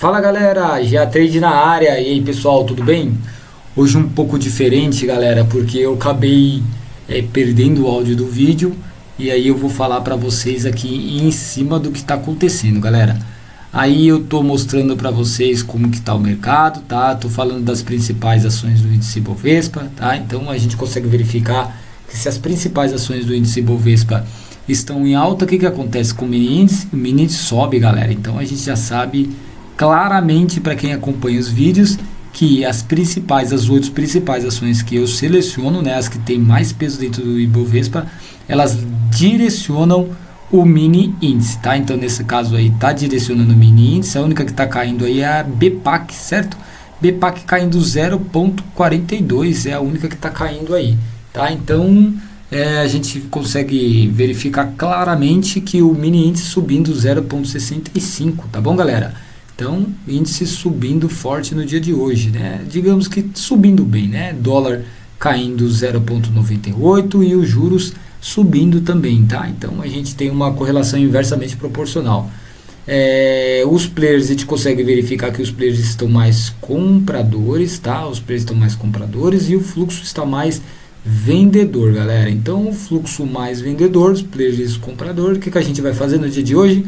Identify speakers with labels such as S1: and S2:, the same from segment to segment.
S1: Fala galera, GA Trade na área. E aí pessoal, tudo bem? Hoje um pouco diferente galera, porque eu acabei perdendo o áudio do vídeo. E aí eu vou falar para vocês aqui em cima do que está acontecendo galera. Aí eu tô mostrando para vocês como que tá o mercado, tá? Tô falando das principais ações do índice Bovespa, tá? Então a gente consegue verificar que se as principais ações do índice Bovespa estão em alta, o que acontece com o mini índice? O mini índice sobe galera. Então a gente já sabe claramente, para quem acompanha os vídeos, que as 8 principais ações que eu seleciono, né, as que tem mais peso dentro do Ibovespa, elas direcionam o mini índice, tá? Então nesse caso aí tá direcionando o mini índice. A única que está caindo aí é a BPAC, certo? BPAC caindo 0,42 é a única que está caindo aí, tá? Então a gente consegue verificar claramente que o mini índice subindo 0,65, tá bom galera? Então, índice subindo forte no dia de hoje, né? Digamos que subindo bem, né? Dólar caindo 0,98 e os juros subindo também, tá? Então, a gente tem uma correlação inversamente proporcional. Os players, a gente consegue verificar que os players estão mais compradores, tá? Os players estão mais compradores e o fluxo está mais vendedor, galera. Então, o fluxo mais vendedor, os players compradores, o que a gente vai fazer no dia de hoje?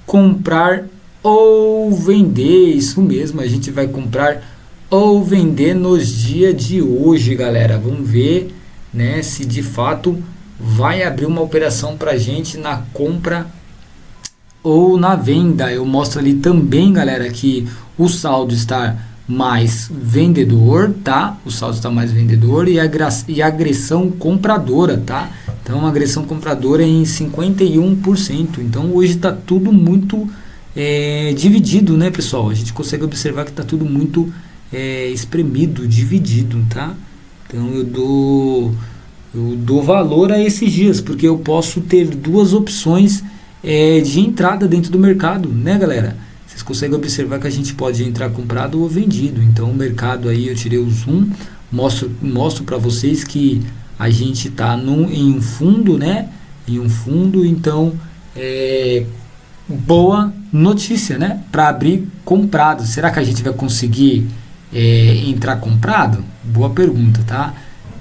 S1: Comprar ou vender, isso mesmo, a gente vai comprar ou vender nos dias de hoje, galera. Vamos ver, né, se de fato vai abrir uma operação pra gente na compra ou na venda. Eu mostro ali também, galera, que o saldo está mais vendedor, tá? O saldo está mais vendedor e a agressão compradora, tá? Então a agressão compradora é em 51%. Então hoje está tudo muito dividido, né, pessoal? A gente consegue observar que está tudo muito espremido, dividido, tá? Então eu dou valor a esses dias, porque eu posso ter duas opções de entrada dentro do mercado, né, galera? Vocês conseguem observar que a gente pode entrar comprado ou vendido. Então o mercado aí, eu tirei o zoom, mostro para vocês que a gente está em um fundo, né? Em um fundo, então boa notícia, né? Para abrir comprado. Será que a gente vai conseguir entrar comprado? Boa pergunta, tá?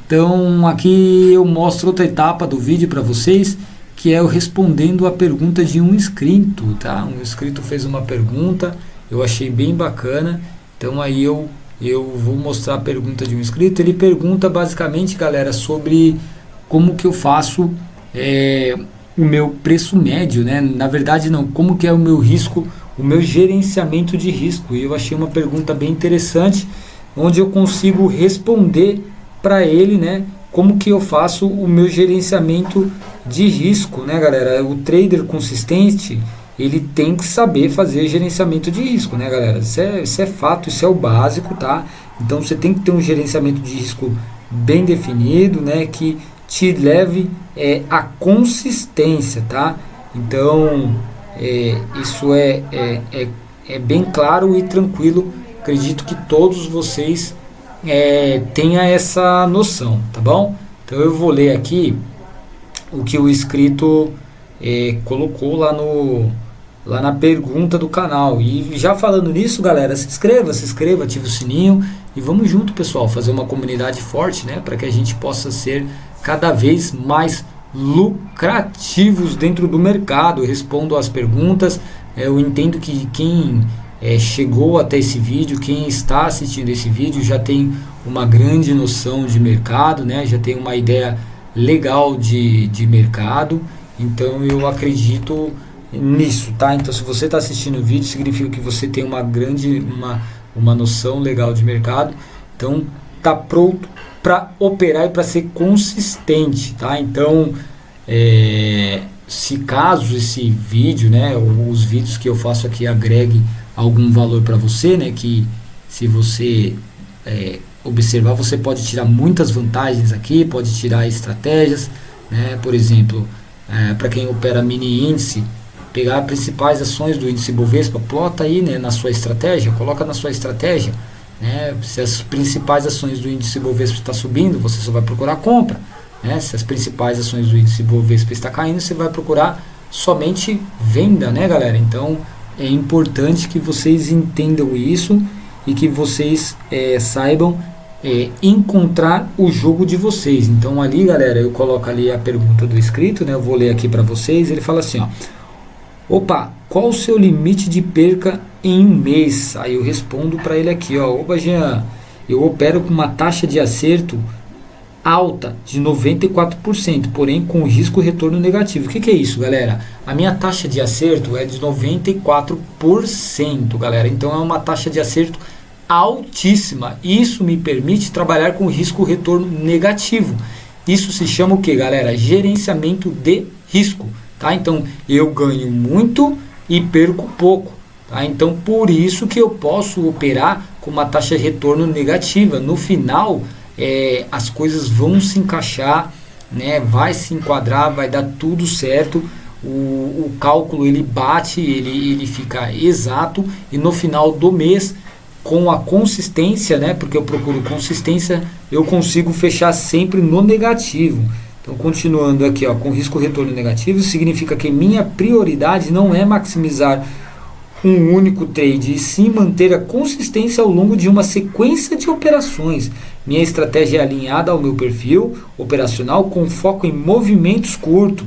S1: Então aqui eu mostro outra etapa do vídeo para vocês, que é eu respondendo a pergunta de um inscrito, tá? Um inscrito fez uma pergunta, eu achei bem bacana. Então aí eu vou mostrar a pergunta de um inscrito. Ele pergunta basicamente, galera, sobre como que eu faço o meu preço médio, né? Na verdade não, como que é o meu risco, o meu gerenciamento de risco. E eu achei uma pergunta bem interessante, onde eu consigo responder para ele, né? Como que eu faço o meu gerenciamento de risco, né, galera? O trader consistente, ele tem que saber fazer gerenciamento de risco, né, galera? Isso é fato, isso é o básico, tá? Então você tem que ter um gerenciamento de risco bem definido, né? Que te leve a consistência, tá? Então isso é bem claro e tranquilo. Acredito que todos vocês tenham essa noção, tá bom? Então eu vou ler aqui o que o inscrito colocou lá na pergunta do canal. E já falando nisso, galera, se inscreva, ative o sininho e vamos junto, pessoal, fazer uma comunidade forte, né, para que a gente possa ser cada vez mais lucrativos dentro do mercado. Eu respondo às perguntas. Eu entendo que quem chegou até esse vídeo, quem está assistindo esse vídeo, já tem uma grande noção de mercado, né? Já tem uma ideia legal de mercado. Então eu acredito nisso, tá? Então se você está assistindo o vídeo, significa que você tem uma noção legal de mercado. Então tá pronto para operar e para ser consistente, tá? Então se caso esse vídeo, né, ou os vídeos que eu faço aqui agregue algum valor para você, né, que se você observar, você pode tirar muitas vantagens aqui, pode tirar estratégias, né? Por exemplo, para quem opera mini índice, pegar as principais ações do índice Bovespa, plota aí, né, na sua estratégia, coloca na sua estratégia, né? Se as principais ações do índice Bovespa está subindo, você só vai procurar compra, né? Se as principais ações do índice Bovespa está caindo, você vai procurar somente venda, né, galera? Então é importante que vocês entendam isso e que vocês saibam encontrar o jogo de vocês. Então ali, galera, eu coloco ali a pergunta do inscrito, né? Eu vou ler aqui para vocês. Ele fala assim, ó: opa, qual o seu limite de perca em um mês? Aí eu respondo para ele aqui, ó: opa, Jean, eu opero com uma taxa de acerto alta de 94%, porém com risco retorno negativo. O que é isso, galera? A minha taxa de acerto é de 94%, galera. Então é uma taxa de acerto altíssima. Isso me permite trabalhar com risco retorno negativo. Isso se chama o que, galera? Gerenciamento de risco, tá? Então eu ganho muito e perco pouco, tá? Então por isso que eu posso operar com uma taxa de retorno negativa. No final as coisas vão se encaixar, né? Vai se enquadrar, vai dar tudo certo. O cálculo ele bate, ele fica exato, e no final do mês, com a consistência, né? Porque eu procuro consistência, eu consigo fechar sempre no negativo. Então, continuando aqui, ó, com risco retorno negativo, significa que minha prioridade não é maximizar um único trade, e sim manter a consistência ao longo de uma sequência de operações. Minha estratégia é alinhada ao meu perfil operacional com foco em movimentos curtos,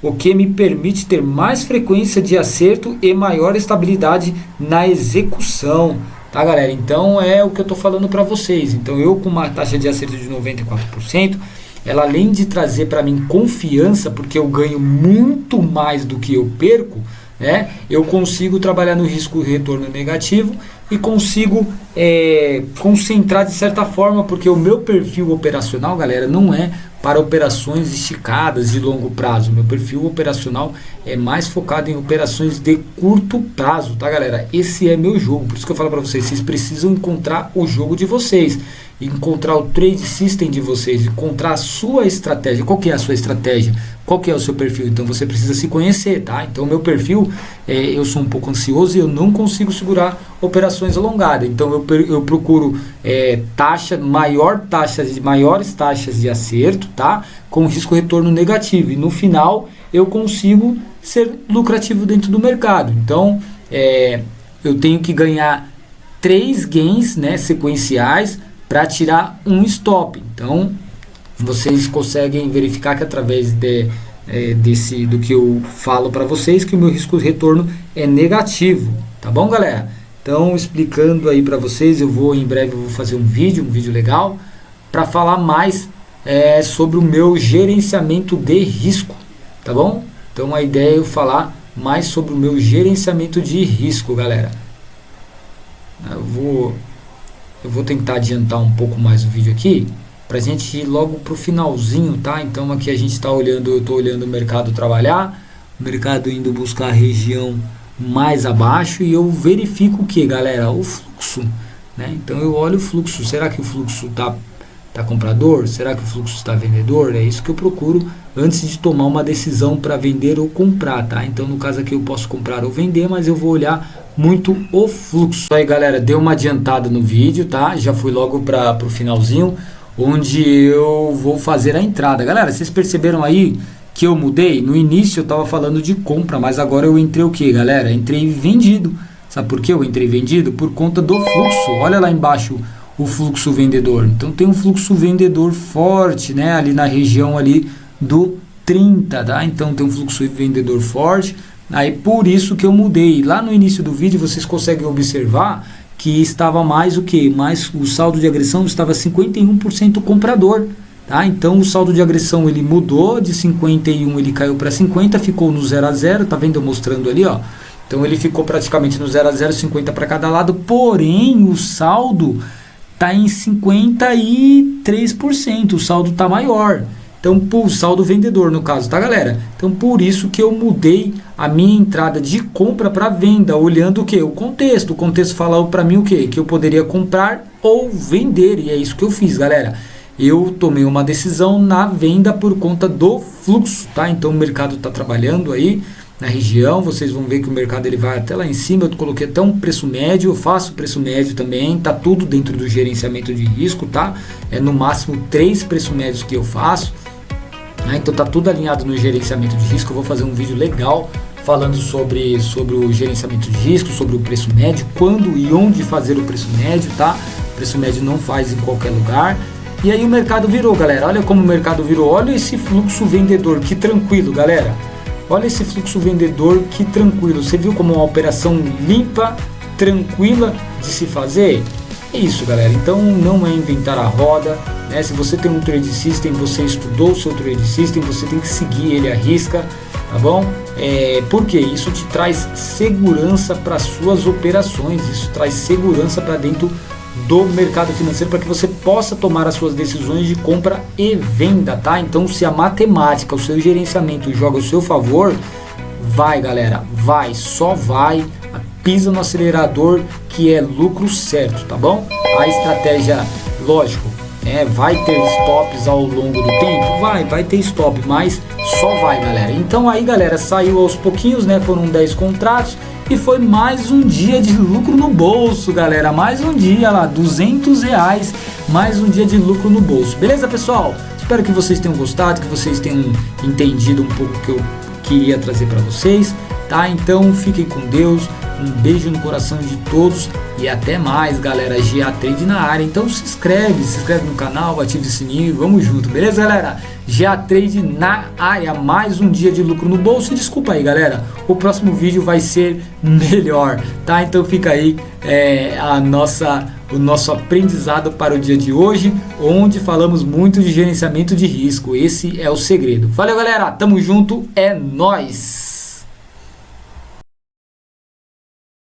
S1: o que me permite ter mais frequência de acerto e maior estabilidade na execução. Tá, galera? Então é o que eu estou falando para vocês. Então eu, com uma taxa de acerto de 94%, ela, além de trazer para mim confiança, porque eu ganho muito mais do que eu perco, né? Eu consigo trabalhar no risco retorno negativo e consigo concentrar de certa forma, porque o meu perfil operacional, galera, não é para operações esticadas de longo prazo. Meu perfil operacional é mais focado em operações de curto prazo, tá, galera? Esse é meu jogo. Por isso que eu falo para vocês, vocês precisam encontrar o jogo de vocês, encontrar o trade system de vocês, encontrar a sua estratégia. Qual que é a sua estratégia? Qual que é o seu perfil? Então você precisa se conhecer, tá? Então o meu perfil, eu sou um pouco ansioso e eu não consigo segurar operações alongadas. Então eu procuro maiores taxas de acerto, tá? Com risco retorno negativo. E no final eu consigo ser lucrativo dentro do mercado. Então eu tenho que ganhar 3 gains, né, sequenciais, para tirar um stop. Então vocês conseguem verificar que através do que eu falo para vocês, que o meu risco de retorno é negativo, tá bom, galera? Então, explicando aí para vocês, em breve eu vou fazer um vídeo legal para falar mais sobre o meu gerenciamento de risco, tá bom? Então a ideia é eu falar mais sobre o meu gerenciamento de risco, galera. Eu vou tentar adiantar um pouco mais o vídeo aqui, para a gente ir logo para o finalzinho, tá? Então aqui a gente está olhando, eu estou olhando o mercado trabalhar, o mercado indo buscar a região mais abaixo, e eu verifico o que, galera? O fluxo, né? Então eu olho o fluxo. Será que o fluxo tá comprador? Será que o fluxo está vendedor? É isso que eu procuro antes de tomar uma decisão para vender ou comprar, tá? Então no caso aqui eu posso comprar ou vender, mas eu vou olhar muito o fluxo. Aí, galera, deu uma adiantada no vídeo, tá? Já fui logo para o finalzinho, onde eu vou fazer a entrada. Galera, vocês perceberam aí que eu mudei? No início eu estava falando de compra, mas agora eu entrei o que, galera? Entrei vendido. Sabe por que eu entrei vendido? Por conta do fluxo. Olha lá embaixo o fluxo vendedor. Então tem um fluxo vendedor forte, né? Ali na região ali do 30, tá? Então tem um fluxo vendedor forte. Aí por isso que eu mudei. Lá no início do vídeo vocês conseguem observar que estava mais o que? Mais o saldo de agressão estava 51% comprador, tá? Então o saldo de agressão ele mudou de 51, ele caiu para 50, ficou no 0 a 0, tá vendo eu mostrando ali, ó? Então ele ficou praticamente no 0 a 0, 50 para cada lado, porém o saldo tá em 53%, o saldo tá maior. Então, o saldo vendedor no caso, tá, galera? Então, por isso que eu mudei a minha entrada de compra para venda, olhando o que? O contexto. O contexto falava para mim o que? Que eu poderia comprar ou vender, e é isso que eu fiz, galera. Eu tomei uma decisão na venda por conta do fluxo, tá? Então, o mercado está trabalhando aí na região, vocês vão ver que o mercado ele vai até lá em cima. Eu coloquei até um preço médio, eu faço preço médio também, tá tudo dentro do gerenciamento de risco, tá? É no máximo 3 preços médios que eu faço. Então tá tudo alinhado no gerenciamento de risco. Eu vou fazer um vídeo legal falando sobre o gerenciamento de risco, sobre o preço médio, quando e onde fazer o preço médio, tá? O preço médio não faz em qualquer lugar. E aí o mercado virou, galera. Olha como o mercado virou. Olha esse fluxo vendedor, que tranquilo, galera. Olha esse fluxo vendedor, que tranquilo. Você viu como uma operação limpa, tranquila de se fazer? É isso, galera. Então não é inventar a roda, né? Se você tem um trade system, você estudou o seu trade system, você tem que seguir ele à risca, tá bom? Porque isso te traz segurança para suas operações, isso traz segurança para dentro do mercado financeiro, para que você possa tomar as suas decisões de compra e venda, tá? Então, se a matemática, o seu gerenciamento joga ao seu favor, vai, galera, vai, só vai, pisa no acelerador, que é lucro certo, tá bom? A estratégia, lógico, vai ter stops ao longo do tempo, vai ter stop, mas só vai, galera. Então aí, galera, saiu aos pouquinhos, né? Foram 10 contratos e foi mais um dia de lucro no bolso, galera. Mais um dia lá, R$200, mais um dia de lucro no bolso. Beleza, pessoal? Espero que vocês tenham gostado, que vocês tenham entendido um pouco o que eu queria trazer para vocês, tá? Então fiquem com Deus. Um beijo no coração de todos e até mais, galera. GA Trade na área. Então se inscreve no canal, ative o sininho, vamos junto, beleza, galera? GA Trade na área, mais um dia de lucro no bolso. E desculpa aí, galera, o próximo vídeo vai ser melhor, tá? Então fica aí o nosso aprendizado para o dia de hoje, onde falamos muito de gerenciamento de risco. Esse é o segredo. Valeu, galera, tamo junto, é nóis!